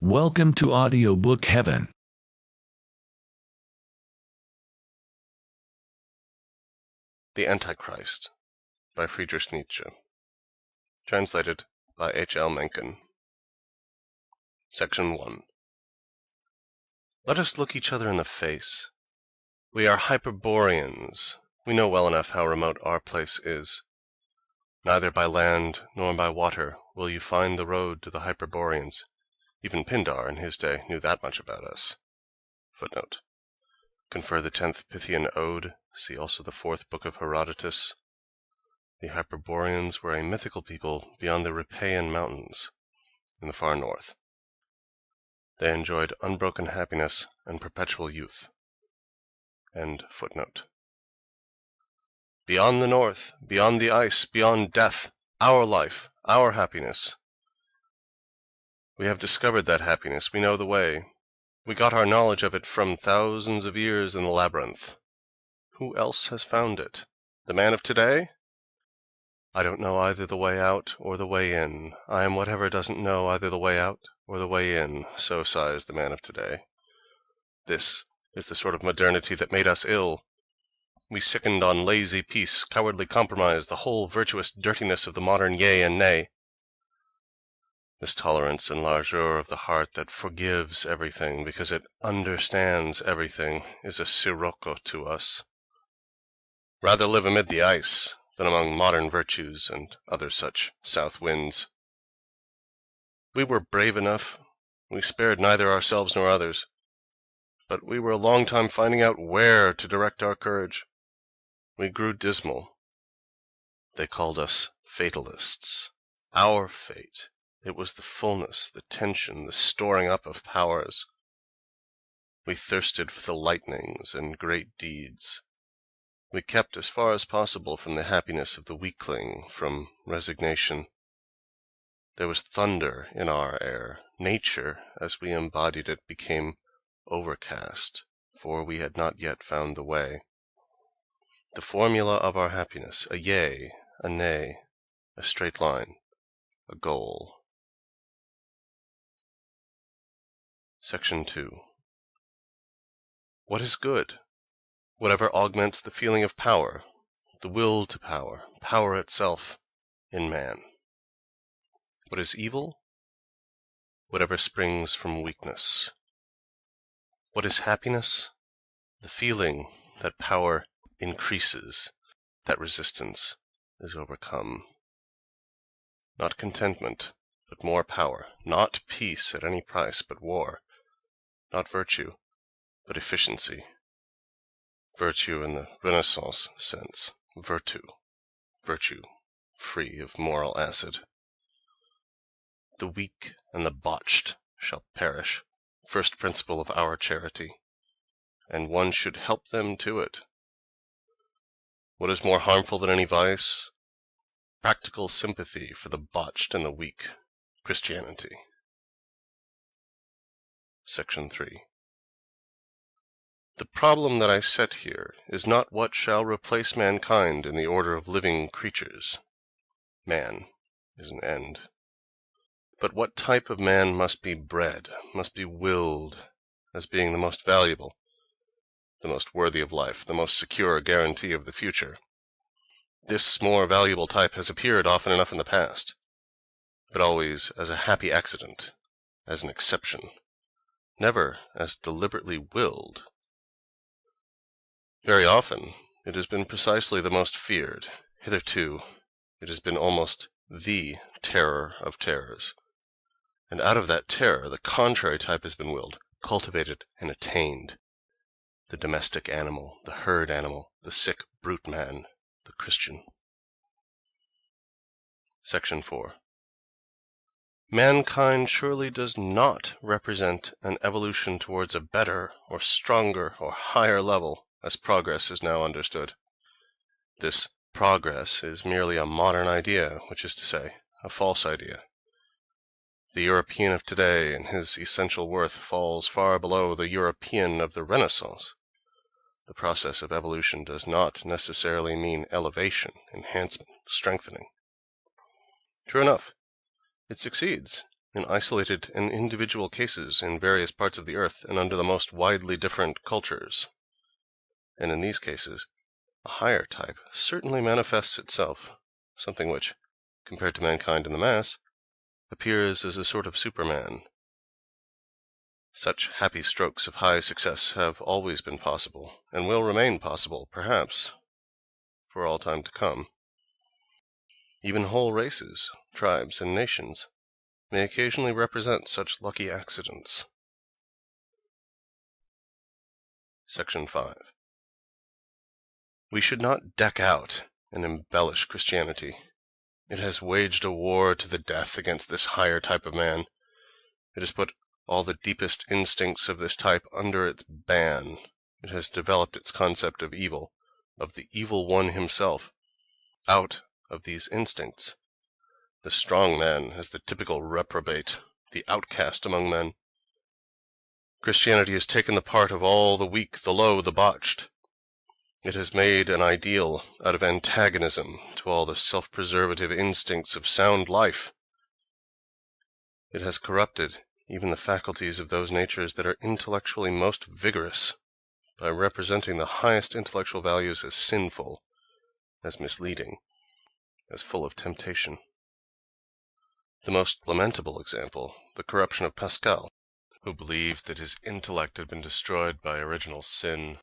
Welcome to Audiobook Heaven. The Antichrist by Friedrich Nietzsche. Translated by H. L. Mencken. Section 1. Let us look each other in the face. We are Hyperboreans. We know well enough how remote our place is. Neither by land nor by water will you find the road to the Hyperboreans. Even Pindar in his day knew that much about us. Footnote. Confer the 10th Pythian Ode, see also the 4th book of Herodotus. The Hyperboreans were a mythical people beyond the Riphaean mountains, in the far north. They enjoyed unbroken happiness and perpetual youth. End footnote. Beyond the north, beyond the ice, beyond death, our life, our happiness. We have discovered that happiness, we know the way. We got our knowledge of it from thousands of years in the labyrinth. Who else has found it? The man of today? I don't know either the way out or the way in. I am whatever doesn't know either the way out or the way in, so sighs the man of today. This is the sort of modernity that made us ill. We sickened on lazy peace, cowardly compromise, the whole virtuous dirtiness of the modern yea and nay. This tolerance and largeur of the heart that forgives everything because it understands everything is a sirocco to us. Rather live amid the ice than among modern virtues and other such south winds. We were brave enough, we spared neither ourselves nor others, but we were a long time finding out where to direct our courage. We grew dismal. They called us fatalists. Our fate, it was the fullness, the tension, the storing up of powers. We thirsted for the lightnings and great deeds. We kept as far as possible from the happiness of the weakling, from resignation. There was thunder in our air. Nature, as we embodied it, became overcast, for we had not yet found the way. The formula of our happiness, a yea, a nay, a straight line, a goal. Section 2. What is good? Whatever augments the feeling of power, the will to power, power itself, in man. What is evil? Whatever springs from weakness. What is happiness? The feeling that power increases, that resistance is overcome. Not contentment, but more power. Not peace at any price, but war. Not virtue, but efficiency. Virtue in the Renaissance sense. Virtue. Virtue, free of moral acid. The weak and the botched shall perish, first principle of our charity, and one should help them to it. What is more harmful than any vice? Practical sympathy for the botched and the weak. Christianity. Section 3. The problem that I set here is not what shall replace mankind in the order of living creatures. Man is an end. But what type of man must be bred, must be willed, as being the most valuable, the most worthy of life, the most secure guarantee of the future? This more valuable type has appeared often enough in the past, but always as a happy accident, as an exception, never as deliberately willed. Very often it has been precisely the most feared. Hitherto it has been almost the terror of terrors. And out of that terror the contrary type has been willed, cultivated and attained. The domestic animal, the herd animal, the sick brute man, the Christian. Section 4. Mankind surely does not represent an evolution towards a better or stronger or higher level, as progress is now understood. This progress is merely a modern idea, which is to say, a false idea. The European of today, in his essential worth, falls far below the European of the Renaissance. The process of evolution does not necessarily mean elevation, enhancement, strengthening. True enough, it succeeds in isolated and individual cases in various parts of the earth and under the most widely different cultures. And in these cases, a higher type certainly manifests itself, something which, compared to mankind in the mass, appears as a sort of Superman. Such happy strokes of high success have always been possible, and will remain possible, perhaps, for all time to come. Even whole races, tribes, and nations may occasionally represent such lucky accidents. Section 5. We should not deck out and embellish Christianity. It has waged a war to the death against this higher type of man. It has put all the deepest instincts of this type under its ban. It has developed its concept of evil, of the evil one himself, out of these instincts. The strong man as the typical reprobate, the outcast among men. Christianity has taken the part of all the weak, the low, the botched. It has made an ideal out of antagonism to all the self-preservative instincts of sound life. It has corrupted even the faculties of those natures that are intellectually most vigorous, by representing the highest intellectual values as sinful, as misleading, as full of temptation. The most lamentable example, the corruption of Pascal, who believed that his intellect had been destroyed by original sin,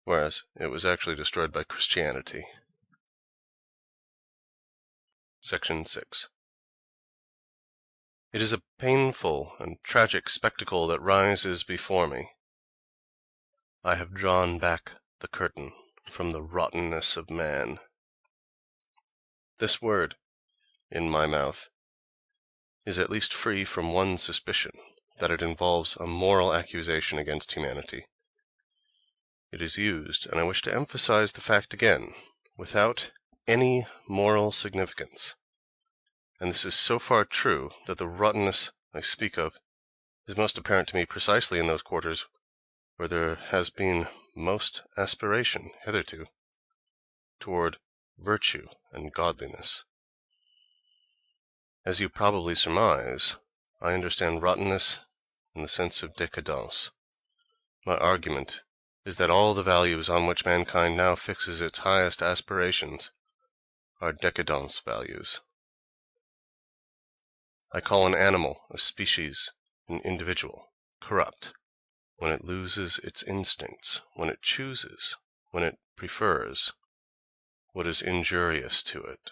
whereas it was actually destroyed by Christianity. Section 6. It is a painful and tragic spectacle that rises before me. I have drawn back the curtain from the rottenness of man. This word, in my mouth, is at least free from one suspicion, that it involves a moral accusation against humanity. It is used, and I wish to emphasize the fact again, without any moral significance. And this is so far true that the rottenness I speak of is most apparent to me precisely in those quarters where there has been most aspiration, hitherto, toward virtue and godliness. As you probably surmise, I understand rottenness in the sense of décadence. My argument is that all the values on which mankind now fixes its highest aspirations are décadence values. I call an animal, a species, an individual, corrupt, when it loses its instincts, when it chooses, when it prefers what is injurious to it.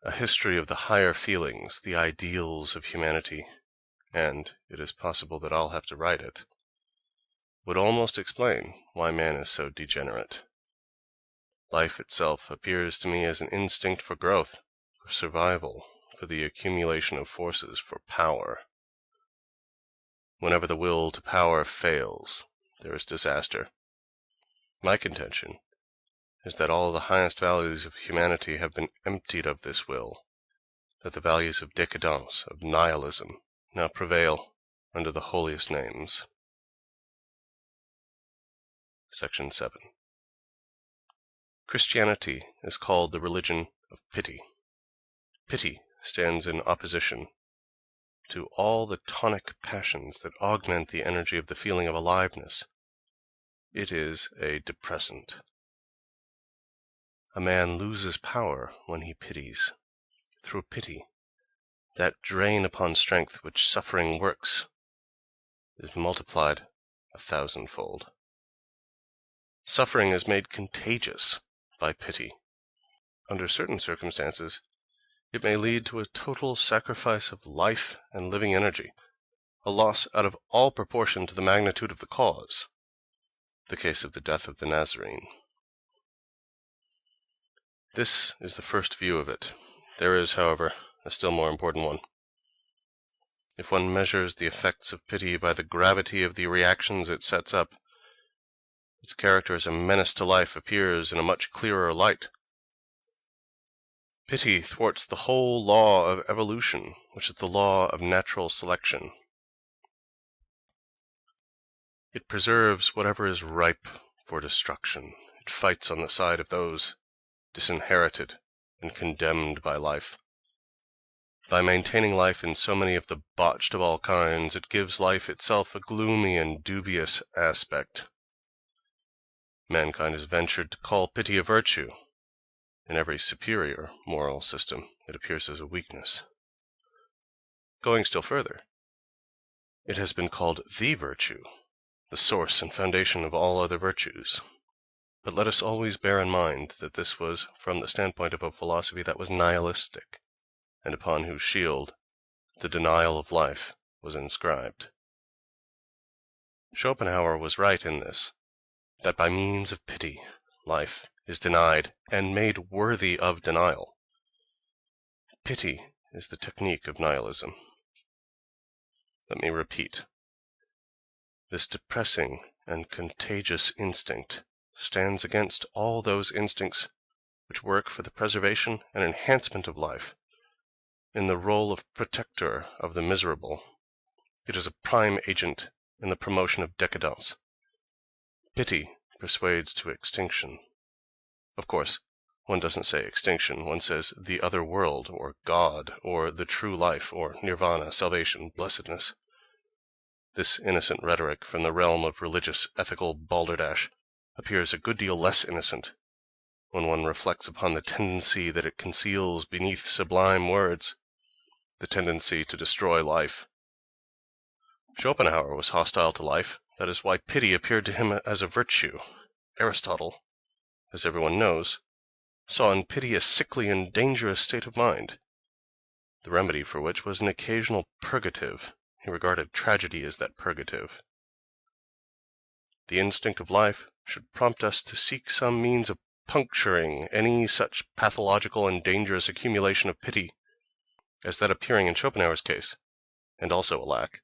A history of the higher feelings, the ideals of humanity, and it is possible that I'll have to write it, would almost explain why man is so degenerate. Life itself appears to me as an instinct for growth, for survival, for the accumulation of forces, for power. Whenever the will to power fails, there is disaster. My contention is that all the highest values of humanity have been emptied of this will, that the values of décadence, of nihilism, now prevail under the holiest names. Section 7. Christianity is called the religion of pity. Pity stands in opposition to all the tonic passions that augment the energy of the feeling of aliveness. It is a depressant. A man loses power when he pities. Through pity, that drain upon strength which suffering works is multiplied 1,000-fold. Suffering is made contagious by pity. Under certain circumstances, it may lead to a total sacrifice of life and living energy, a loss out of all proportion to the magnitude of the cause. The case of the death of the Nazarene. This is the first view of it. There is, however, a still more important one. If one measures the effects of pity by the gravity of the reactions it sets up, its character as a menace to life appears in a much clearer light. Pity thwarts the whole law of evolution, which is the law of natural selection. It preserves whatever is ripe for destruction. It fights on the side of those disinherited and condemned by life. By maintaining life in so many of the botched of all kinds, it gives life itself a gloomy and dubious aspect. Mankind has ventured to call pity a virtue. In every superior moral system, it appears as a weakness. Going still further, it has been called the virtue, the source and foundation of all other virtues. But let us always bear in mind that this was from the standpoint of a philosophy that was nihilistic, and upon whose shield the denial of life was inscribed. Schopenhauer was right in this, that by means of pity, life is denied and made worthy of denial. Pity is the technique of nihilism. Let me repeat. This depressing and contagious instinct stands against all those instincts which work for the preservation and enhancement of life. In the role of protector of the miserable, it is a prime agent in the promotion of décadence. Pity persuades to extinction. Of course, one doesn't say extinction, one says the other world, or God, or the true life, or nirvana, salvation, blessedness. This innocent rhetoric from the realm of religious, ethical balderdash appears a good deal less innocent when one reflects upon the tendency that it conceals beneath sublime words, the tendency to destroy life. Schopenhauer was hostile to life, that is why pity appeared to him as a virtue. Aristotle, as everyone knows, saw in pity a sickly and dangerous state of mind, the remedy for which was an occasional purgative. He regarded tragedy as that purgative. The instinct of life should prompt us to seek some means of puncturing any such pathological and dangerous accumulation of pity as that appearing in Schopenhauer's case, and also, alack,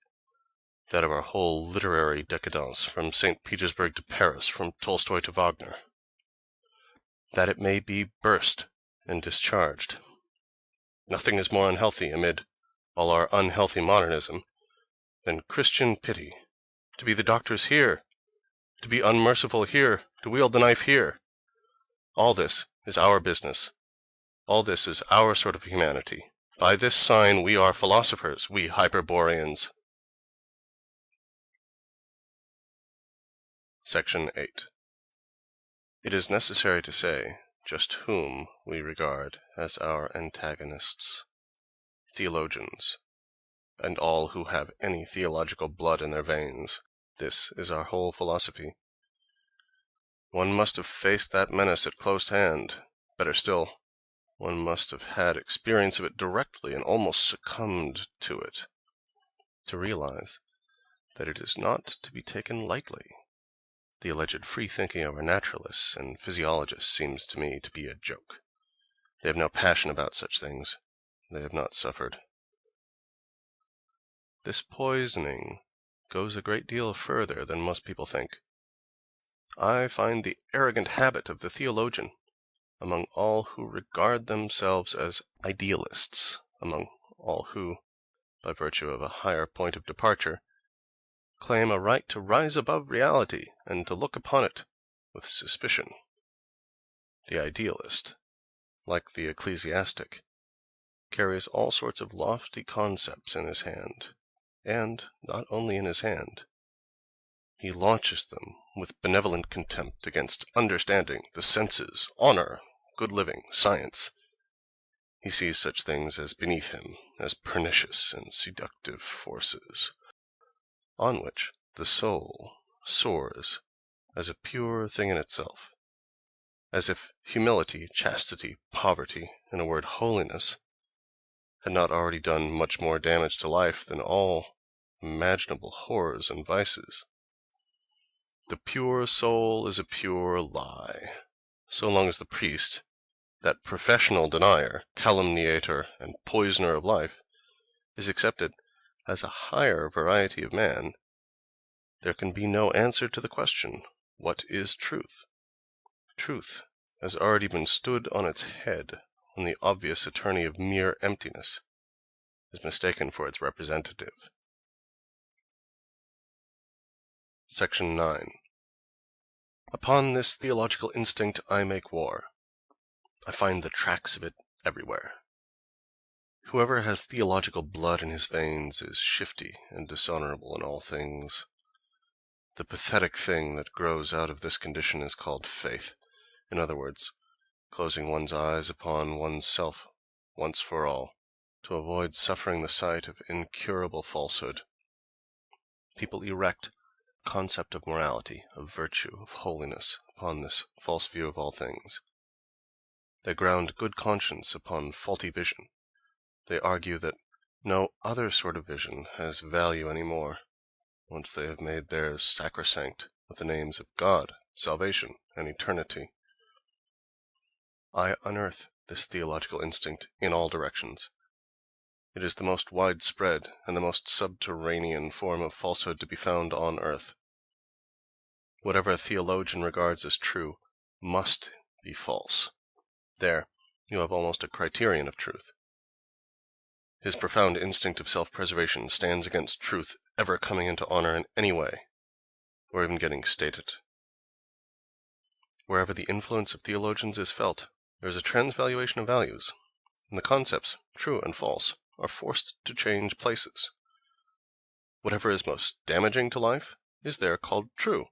that of our whole literary decadence, from St. Petersburg to Paris, from Tolstoy to Wagner, that it may be burst and discharged. Nothing is more unhealthy amid all our unhealthy modernism than Christian pity, to be the doctors here, to be unmerciful here, to wield the knife here. All this is our business. All this is our sort of humanity. By this sign we are philosophers, we Hyperboreans. Section 8. It is necessary to say just whom we regard as our antagonists: theologians, and all who have any theological blood in their veins. This is our whole philosophy. One must have faced that menace at close hand. Better still, one must have had experience of it directly and almost succumbed to it, to realize that it is not to be taken lightly. The alleged free-thinking of our naturalists and physiologists seems to me to be a joke. They have no passion about such things. They have not suffered. This poisoning goes a great deal further than most people think. I find the arrogant habit of the theologian among all who regard themselves as idealists, among all who, by virtue of a higher point of departure, claim a right to rise above reality and to look upon it with suspicion. The idealist, like the ecclesiastic, carries all sorts of lofty concepts in his hand, and not only in his hand. He launches them with benevolent contempt against understanding, the senses, honor, good living, science. He sees such things as beneath him, as pernicious and seductive forces, on which the soul soars as a pure thing in itself, as if humility, chastity, poverty, in a word, holiness, had not already done much more damage to life than all imaginable horrors and vices. The pure soul is a pure lie, so long as the priest, that professional denier, calumniator, and poisoner of life, is accepted as a higher variety of man. There can be no answer to the question, what is truth? Truth has already been stood on its head when the obvious attorney of mere emptiness is mistaken for its representative. Section 9. Upon this theological instinct I make war. I find the tracks of it everywhere. Whoever has theological blood in his veins is shifty and dishonorable in all things. The pathetic thing that grows out of this condition is called faith. In other words, closing one's eyes upon one's self once for all, to avoid suffering the sight of incurable falsehood. People erect a concept of morality, of virtue, of holiness, upon this false view of all things. They ground good conscience upon faulty vision. They argue that no other sort of vision has value any more, once they have made theirs sacrosanct with the names of God, salvation, and eternity. I unearth this theological instinct in all directions. It is the most widespread and the most subterranean form of falsehood to be found on earth. Whatever a theologian regards as true must be false. There you have almost a criterion of truth. His profound instinct of self-preservation stands against truth ever coming into honor in any way, or even getting stated. Wherever the influence of theologians is felt, there is a transvaluation of values, and the concepts, true and false, are forced to change places. Whatever is most damaging to life is there called true,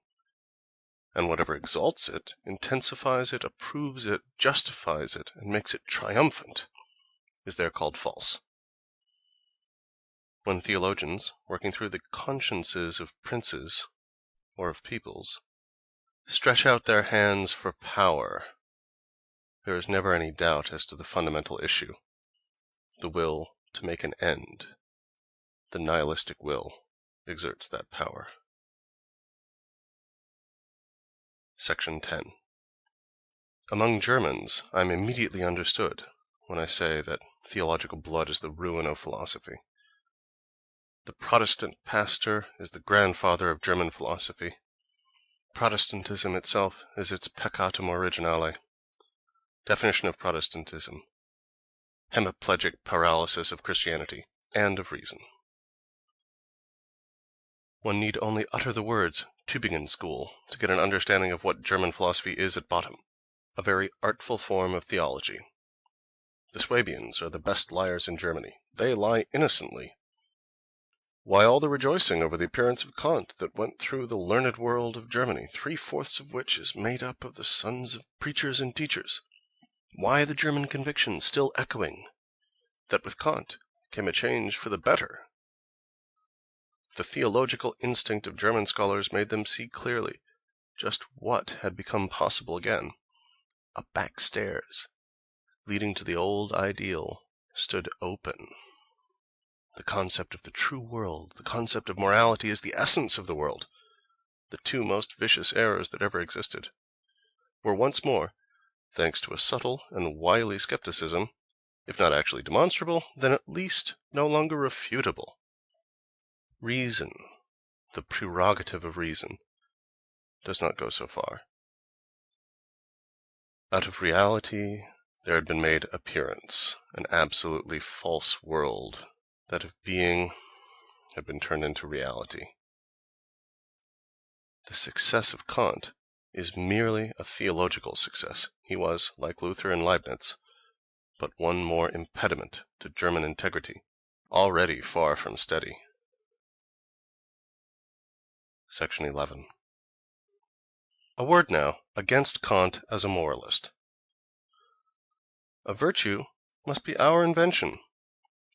and whatever exalts it, intensifies it, approves it, justifies it, and makes it triumphant, is there called false. When theologians, working through the consciences of princes or of peoples, stretch out their hands for power, there is never any doubt as to the fundamental issue: the will to make an end. The nihilistic will exerts that power. Section 10. Among Germans I am immediately understood when I say that theological blood is the ruin of philosophy. The Protestant pastor is the grandfather of German philosophy. Protestantism itself is its peccatum originale. Definition of Protestantism: hemiplegic paralysis of Christianity and of reason. One need only utter the words Tübingen School to get an understanding of what German philosophy is at bottom: a very artful form of theology. The Swabians are the best liars in Germany. They lie innocently. Why all the rejoicing over the appearance of Kant that went through the learned world of Germany, 3/4 of which is made up of the sons of preachers and teachers? Why the German conviction still echoing that with Kant came a change for the better? The theological instinct of German scholars made them see clearly just what had become possible again. A back stairs leading to the old ideal stood open. The concept of the true world, the concept of morality, is the essence of the world. The two most vicious errors that ever existed were once more, thanks to a subtle and wily skepticism, if not actually demonstrable, then at least no longer refutable. Reason, the prerogative of reason, does not go so far. Out of reality there had been made appearance, an absolutely false world. That of being had been turned into reality. The success of Kant is merely a theological success. He was, like Luther and Leibniz, but one more impediment to German integrity, already far from steady. Section 11. A word now against Kant as a moralist. A virtue must be our invention.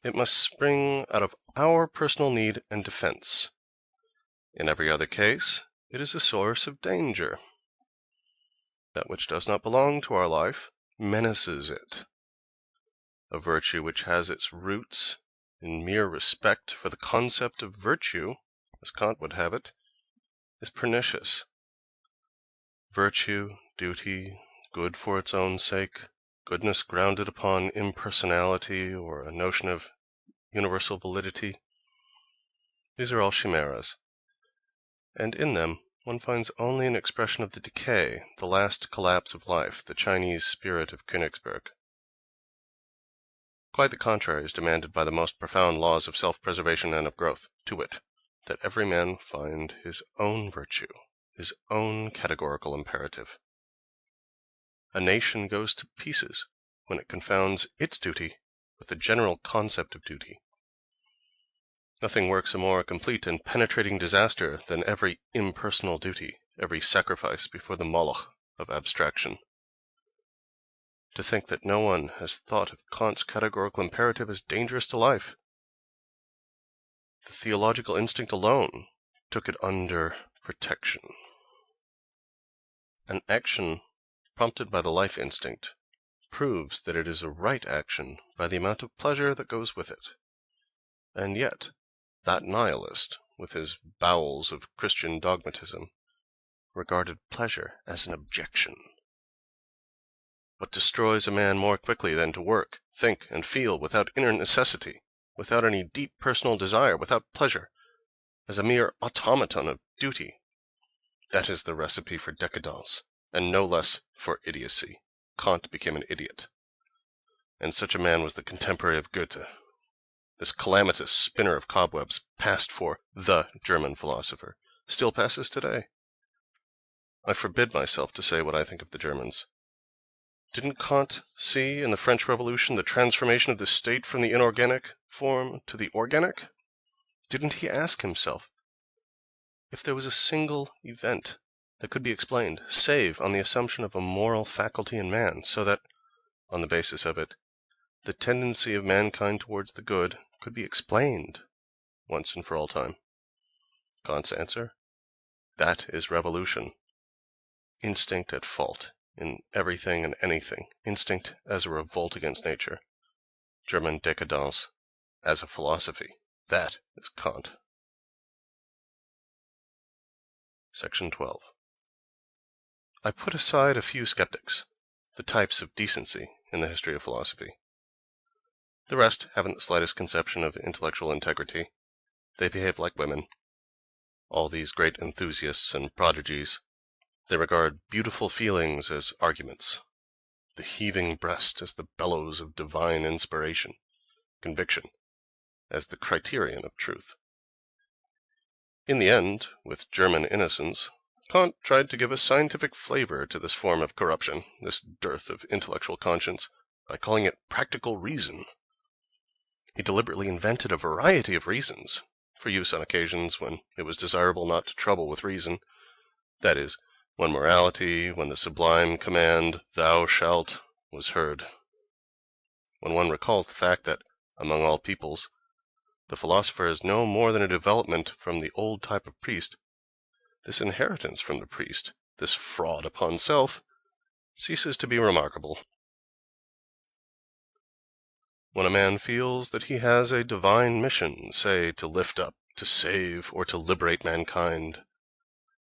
It must spring out of our personal need and defense. In every other case, it is a source of danger. That which does not belong to our life menaces it. A virtue which has its roots in mere respect for the concept of virtue, as Kant would have it, is pernicious. Virtue, duty, good for its own sake, goodness grounded upon impersonality or a notion of universal validity, these are all chimeras, and in them one finds only an expression of the decay, the last collapse of life, the Chinese spirit of Königsberg. Quite the contrary is demanded by the most profound laws of self-preservation and of growth, to wit, that every man find his own virtue, his own categorical imperative. A nation goes to pieces when it confounds its duty with the general concept of duty. Nothing works a more complete and penetrating disaster than every impersonal duty, every sacrifice before the Moloch of abstraction. To think that no one has thought of Kant's categorical imperative as dangerous to life! The theological instinct alone took it under protection. An action prompted by the life instinct proves that it is a right action by the amount of pleasure that goes with it. And yet, that nihilist, with his bowels of Christian dogmatism, regarded pleasure as an objection. What destroys a man more quickly than to work, think, and feel without inner necessity, without any deep personal desire, without pleasure, as a mere automaton of duty? That is the recipe for décadence, and no less for idiocy. Kant became an idiot. And such a man was the contemporary of Goethe. This calamitous spinner of cobwebs passed for the German philosopher, still passes today. I forbid myself to say what I think of the Germans. Didn't Kant see in the French Revolution the transformation of the state from the inorganic form to the organic? Didn't he ask himself if there was a single event that could be explained, save on the assumption of a moral faculty in man, so that, on the basis of it, the tendency of mankind towards the good could be explained once and for all time? Kant's answer? That is revolution. Instinct at fault in everything and anything, instinct as a revolt against nature, German décadence as a philosophy. That is Kant. Section 12. I put aside a few skeptics, the types of decency in the history of philosophy. The rest haven't the slightest conception of intellectual integrity. They behave like women. All these great enthusiasts and prodigies, they regard beautiful feelings as arguments, the heaving breast as the bellows of divine inspiration, conviction as the criterion of truth. In the end, with German innocence, Kant tried to give a scientific flavor to this form of corruption, this dearth of intellectual conscience, by calling it practical reason. He deliberately invented a variety of reasons, for use on occasions when it was desirable not to trouble with reason, that is, when morality, when the sublime command, "Thou shalt," was heard. When one recalls the fact that, among all peoples, the philosopher is no more than a development from the old type of priest, this inheritance from the priest, this fraud upon self, ceases to be remarkable. When a man feels that he has a divine mission, say, to lift up, to save, or to liberate mankind,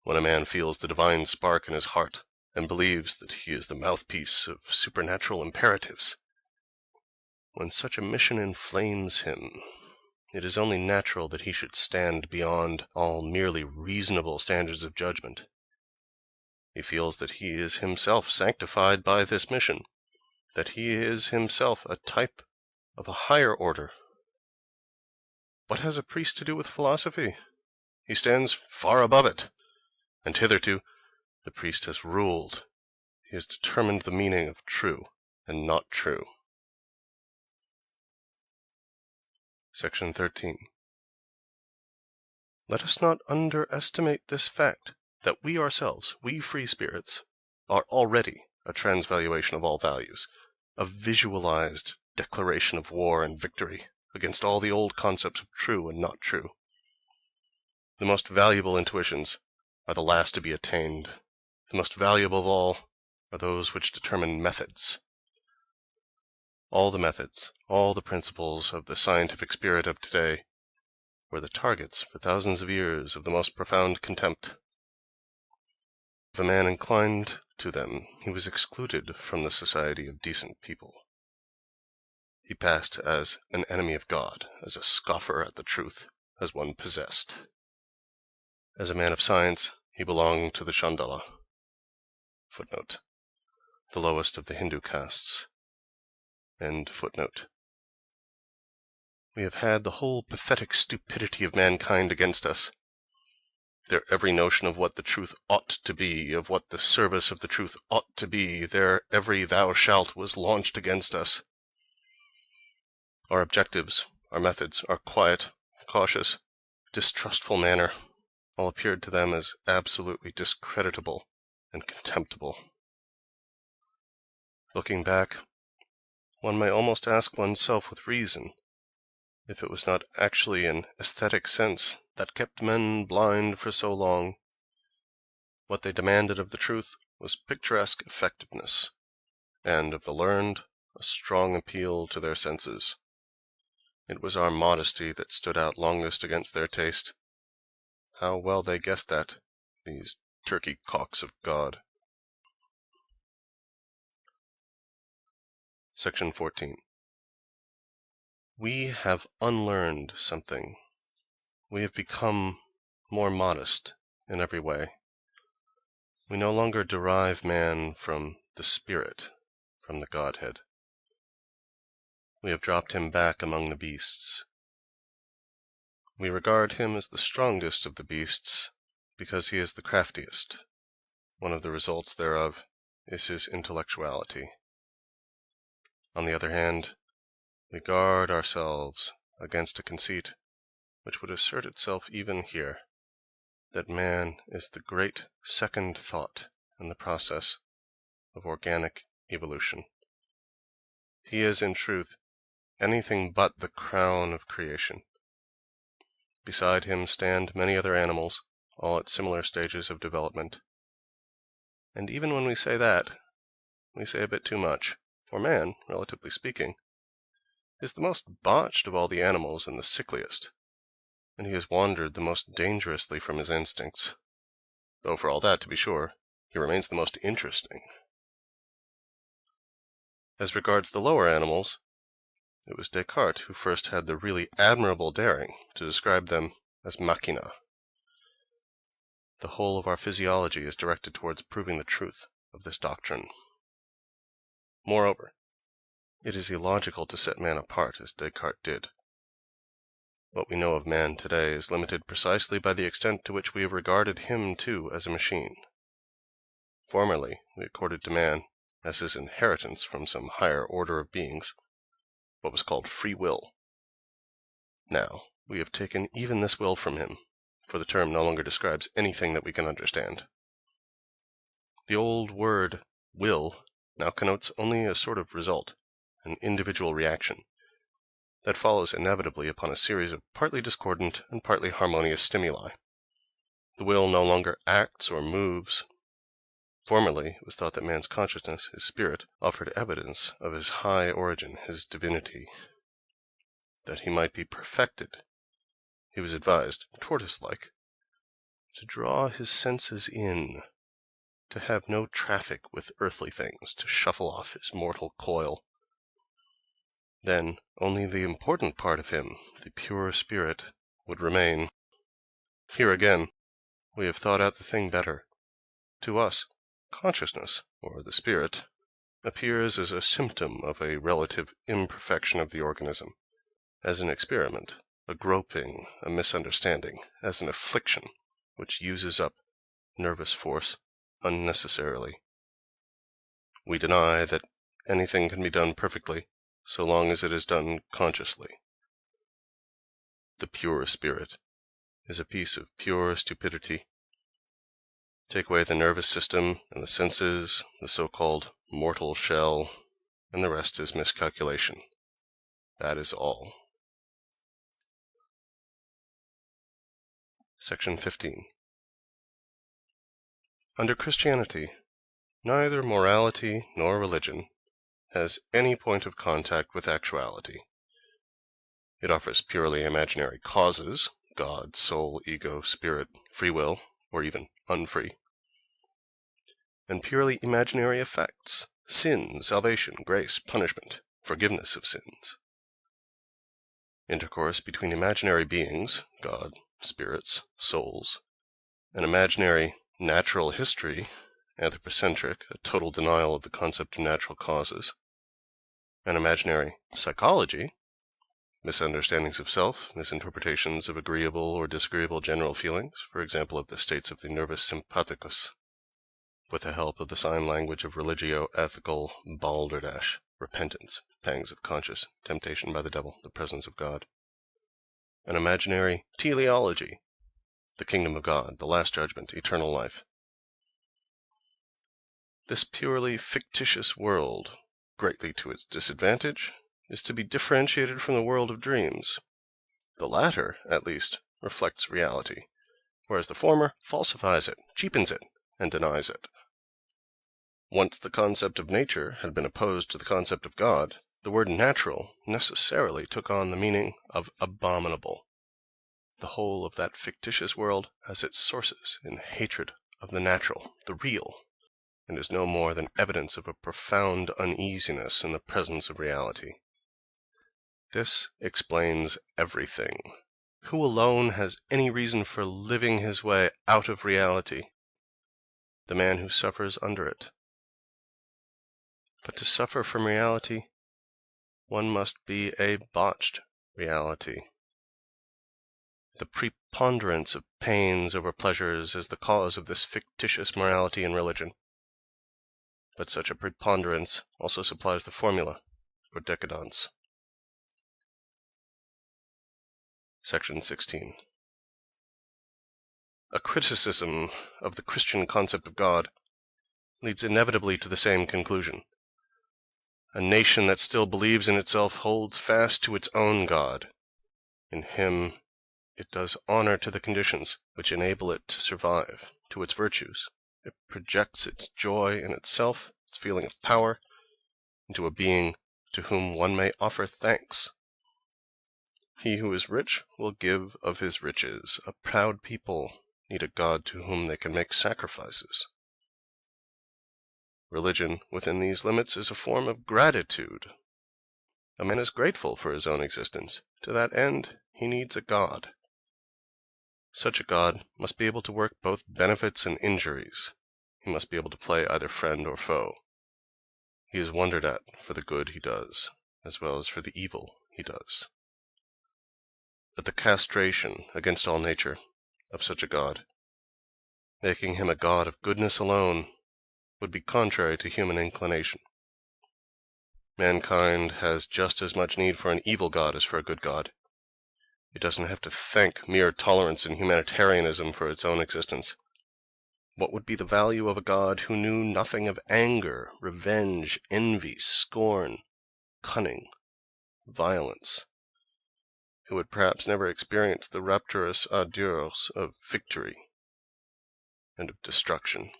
when a man feels the divine spark in his heart, and believes that he is the mouthpiece of supernatural imperatives, when such a mission inflames him, it is only natural that he should stand beyond all merely reasonable standards of judgment. He feels that he is himself sanctified by this mission, that he is himself a type of a higher order. What has a priest to do with philosophy? He stands far above it, and hitherto the priest has ruled. He has determined the meaning of true and not true. Section 13. Let us not underestimate this fact, that we ourselves, we free spirits, are already a transvaluation of all values, a visualized declaration of war and victory against all the old concepts of true and not true. The most valuable intuitions are the last to be attained. The most valuable of all are those which determine methods. All the methods, all the principles of the scientific spirit of today were the targets for thousands of years of the most profound contempt. If a man inclined to them, he was excluded from the society of decent people. He passed as an enemy of God, as a scoffer at the truth, as one possessed. As a man of science, he belonged to the Chandala, footnote, the lowest of the Hindu castes, end footnote. We have had the whole pathetic stupidity of mankind against us. Their every notion of what the truth ought to be, of what the service of the truth ought to be, their every "thou shalt" was launched against us. Our objectives, our methods, our quiet, cautious, distrustful manner all appeared to them as absolutely discreditable and contemptible. Looking back, one may almost ask oneself with reason if it was not actually an aesthetic sense that kept men blind for so long. What they demanded of the truth was picturesque effectiveness, and of the learned, a strong appeal to their senses. It was our modesty that stood out longest against their taste. How well they guessed that, these turkey cocks of God. Section 14. We have unlearned something. We have become more modest in every way. We no longer derive man from the Spirit, from the Godhead. We have dropped him back among the beasts. We regard him as the strongest of the beasts, because he is the craftiest. One of the results thereof is his intellectuality. On the other hand, we guard ourselves against a conceit which would assert itself even here, that man is the great second thought in the process of organic evolution. He is, in truth, anything but the crown of creation. Beside him stand many other animals, all at similar stages of development. And even when we say that, we say a bit too much, for man, relatively speaking, is the most botched of all the animals and the sickliest, and he has wandered the most dangerously from his instincts, though for all that, to be sure, he remains the most interesting. As regards the lower animals, it was Descartes who first had the really admirable daring to describe them as machina. The whole of our physiology is directed towards proving the truth of this doctrine. Moreover, it is illogical to set man apart as Descartes did. What we know of man today is limited precisely by the extent to which we have regarded him too as a machine. Formerly we accorded to man, as his inheritance from some higher order of beings, what was called free will. Now we have taken even this will from him, for the term no longer describes anything that we can understand. The old word will now connotes only a sort of result, an individual reaction, that follows inevitably upon a series of partly discordant and partly harmonious stimuli. The will no longer acts or moves. Formerly it was thought that man's consciousness, his spirit, offered evidence of his high origin, his divinity. That he might be perfected, he was advised, tortoise-like, to draw his senses in, to have no traffic with earthly things, to shuffle off his mortal coil. Then only the important part of him, the pure spirit, would remain. Here again we have thought out the thing better. To us, consciousness, or the spirit, appears as a symptom of a relative imperfection of the organism, as an experiment, a groping, a misunderstanding, as an affliction which uses up nervous force unnecessarily. We deny that anything can be done perfectly, so long as it is done consciously. The pure spirit is a piece of pure stupidity. Take away the nervous system and the senses, the so-called mortal shell, and the rest is miscalculation. That is all. Section 15. Under Christianity, neither morality nor religion has any point of contact with actuality. It offers purely imaginary causes, God, soul, ego, spirit, free will, or even unfree, and purely imaginary effects, sin, salvation, grace, punishment, forgiveness of sins. Intercourse between imaginary beings, God, spirits, souls, an imaginary natural history, anthropocentric, a total denial of the concept of natural causes, an imaginary psychology, misunderstandings of self, misinterpretations of agreeable or disagreeable general feelings, for example of the states of the nervus sympathicus, with the help of the sign language of religio-ethical balderdash. repentance, pangs of conscious temptation by the devil, the presence of God. An imaginary teleology, the kingdom of God, the last judgment, eternal life. This purely fictitious world, greatly to its disadvantage, is to be differentiated from the world of dreams. The latter, at least, reflects reality, whereas the former falsifies it, cheapens it, and denies it. Once the concept of nature had been opposed to the concept of God, the word natural necessarily took on the meaning of abominable. The whole of that fictitious world has its sources in hatred of the natural, the real, and is no more than evidence of a profound uneasiness in the presence of reality. This explains everything. Who alone has any reason for living his way out of reality? The man who suffers under it. But to suffer from reality, one must be a botched reality. The preponderance of pains over pleasures is the cause of this fictitious morality in religion. But such a preponderance also supplies the formula for décadence. Section 16. A criticism of the Christian concept of God leads inevitably to the same conclusion. A nation that still believes in itself holds fast to its own God. In him it does honor to the conditions which enable it to survive, to its virtues. It projects its joy in itself, its feeling of power, into a being to whom one may offer thanks. He who is rich will give of his riches. A proud people need a God to whom they can make sacrifices. Religion, within these limits, is a form of gratitude. A man is grateful for his own existence. To that end, he needs a God. Such a God must be able to work both benefits and injuries. He must be able to play either friend or foe. He is wondered at for the good he does, as well as for the evil he does. But the castration against all nature of such a God, making him a God of goodness alone, would be contrary to human inclination. Mankind has just as much need for an evil God as for a good God. It doesn't have to thank mere tolerance and humanitarianism for its own existence. What would be the value of a God who knew nothing of anger, revenge, envy, scorn, cunning, violence? Who had perhaps never experienced the rapturous ardeurs of victory and of destruction?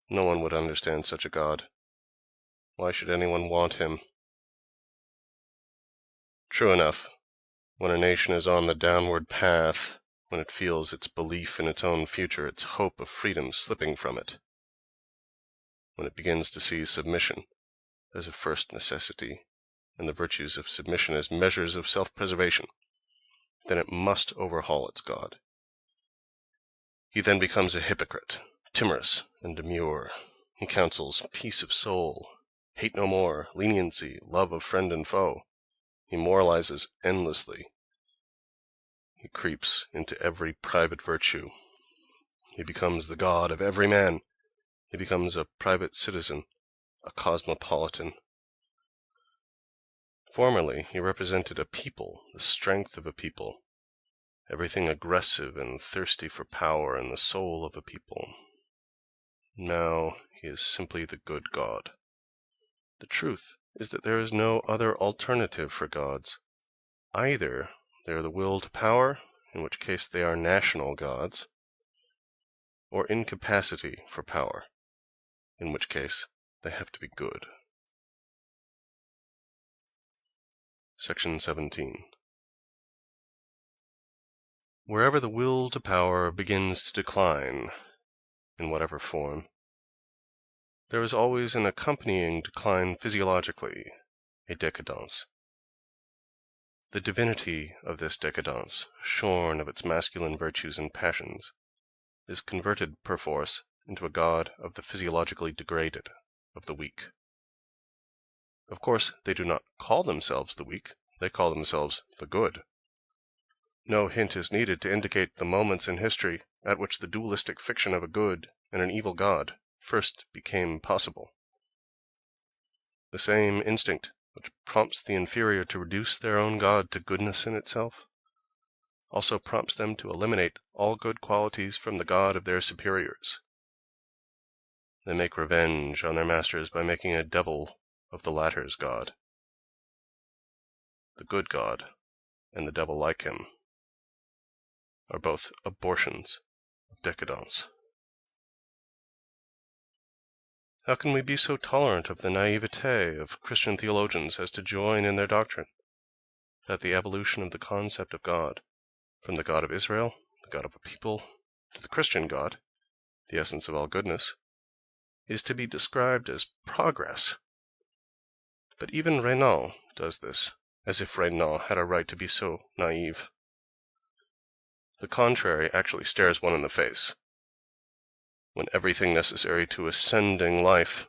No one would understand such a God. Why should anyone want him? True enough, when a nation is on the downward path, when it feels its belief in its own future, its hope of freedom slipping from it, when it begins to see submission as a first necessity, and the virtues of submission as measures of self-preservation, then it must overhaul its God. He then becomes a hypocrite, timorous and demure. He counsels peace of soul, hate no more, leniency, love of friend and foe. He moralizes endlessly. He creeps into every private virtue. He becomes the God of every man. He becomes a private citizen, a cosmopolitan. Formerly he represented a people, the strength of a people, everything aggressive and thirsty for power and the soul of a people. Now he is simply the good God. The truth is that there is no other alternative for gods. Either they are the will to power, in which case they are national gods, or incapacity for power, in which case they have to be good. Section 17. Wherever the will to power begins to decline, in whatever form, there is always an accompanying decline physiologically, a décadence. The divinity of this décadence, shorn of its masculine virtues and passions, is converted perforce into a god of the physiologically degraded, of the weak. Of course, they do not call themselves the weak, they call themselves the good. No hint is needed to indicate the moments in history at which the dualistic fiction of a good and an evil god first became possible. the same instinct which prompts the inferior to reduce their own god to goodness in itself, also prompts them to eliminate all good qualities from the god of their superiors. They make revenge on their masters by making a devil of the latter's god. The good god and the devil like him are both abortions of decadence. How can we be so tolerant of the naivete of Christian theologians as to join in their doctrine that the evolution of the concept of God, from the God of Israel, the God of a people, to the Christian God, the essence of all goodness, is to be described as progress? But even Renan does this, as if Renan had a right to be so naive. The contrary actually stares one in the face. When everything necessary to ascending life,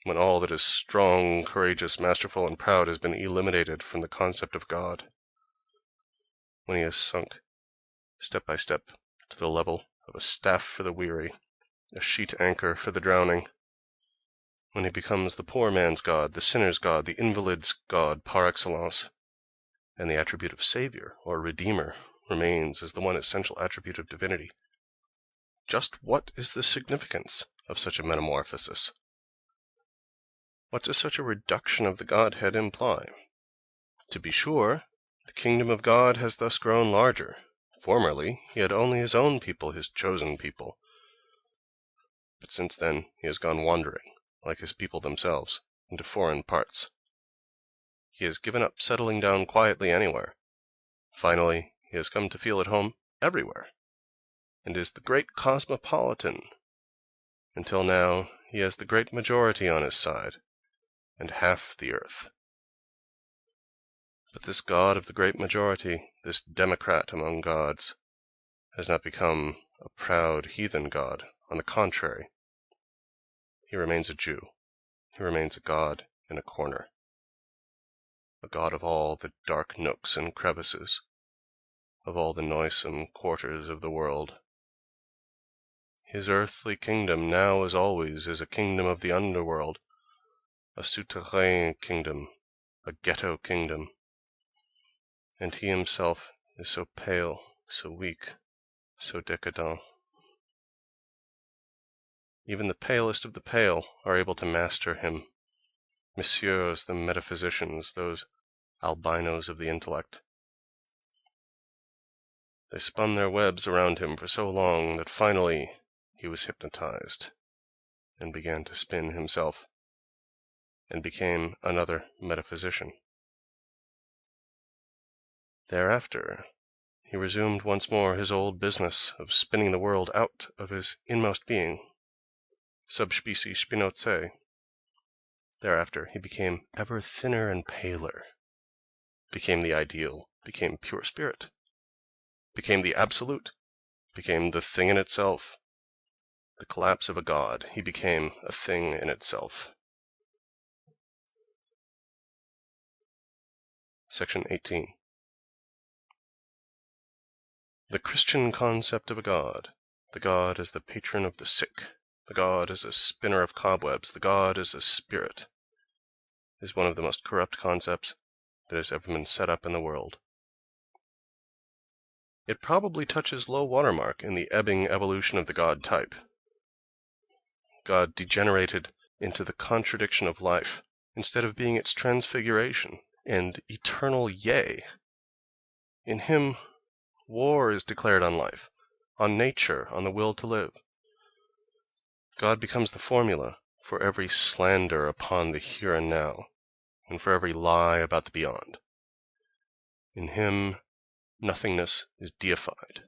when all that is strong, courageous, masterful, and proud has been eliminated from the concept of God, when he has sunk, step by step, to the level of a staff for the weary, a sheet anchor for the drowning, when he becomes the poor man's God, the sinner's God, the invalid's God par excellence, and the attribute of Savior or Redeemer remains as the one essential attribute of divinity. Just what is the significance of such a metamorphosis? What does such a reduction of the Godhead imply? To be sure, the kingdom of God has thus grown larger. Formerly, he had only his own people, his chosen people. But since then, he has gone wandering, like his people themselves, into foreign parts. He has given up settling down quietly anywhere. Finally, he has come to feel at home everywhere, and is the great cosmopolitan. Until now, he has the great majority on his side, and half the earth. But this God of the great majority, this democrat among gods, has not become a proud heathen god. On the contrary, he remains a Jew. He remains a god in a corner, a god of all the dark nooks and crevices, of all the noisome quarters of the world. His earthly kingdom, now as always, is a kingdom of the underworld, a souterrain kingdom, a ghetto kingdom. And he himself is so pale, so weak, so décadent. Even the palest of the pale are able to master him. Messieurs the metaphysicians, those albinos of the intellect. They spun their webs around him for so long that finally he was hypnotized, and began to spin himself, and became another metaphysician. Thereafter, he resumed once more his old business of spinning the world out of his inmost being, subspecies Spinozae. Thereafter he became ever thinner and paler, became the ideal, became pure spirit, became the absolute, became the thing in itself. The collapse of a god, he became a thing in itself. Section 18. The Christian concept of a god, the god as the patron of the sick, the god as a spinner of cobwebs, the god as a spirit, is one of the most corrupt concepts that has ever been set up in the world. It probably touches low water mark in the ebbing evolution of the God type. God degenerated into the contradiction of life, instead of being its transfiguration and eternal yea. In him, war is declared on life, on nature, on the will to live. God becomes the formula for every slander upon the here and now, and for every lie about the beyond. In him, nothingness is deified,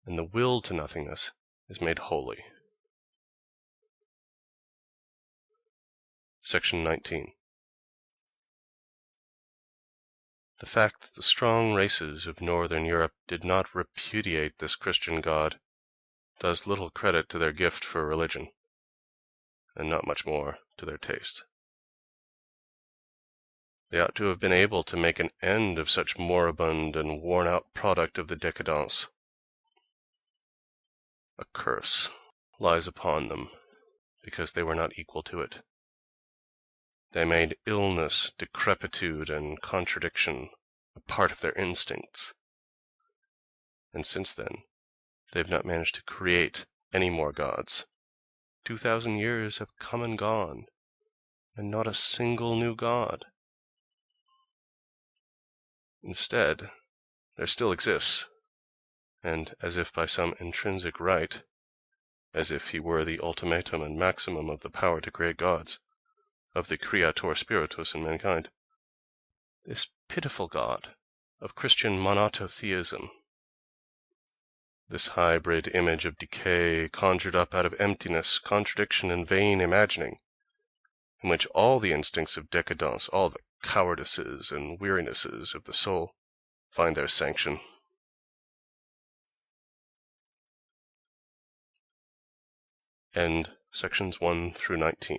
and the will to nothingness is made holy. Section 19. The fact that the strong races of Northern Europe did not repudiate this Christian God does little credit to their gift for religion, and not much more to their taste. They ought to have been able to make an end of such moribund and worn-out product of the décadence. A curse lies upon them, because they were not equal to it. They made illness, decrepitude, and contradiction a part of their instincts. And since then, they've not managed to create any more gods. 2,000 years have come and gone, and not a single new god. Instead, there still exists, and as if by some intrinsic right, as if he were the ultimatum and maximum of the power to create gods, of the creator spiritus in mankind, this pitiful god of Christian monotheism, this hybrid image of decay conjured up out of emptiness, contradiction, and vain imagining, in which all the instincts of decadence, all the cowardices and wearinesses of the soul find their sanction. End sections 1 through 19.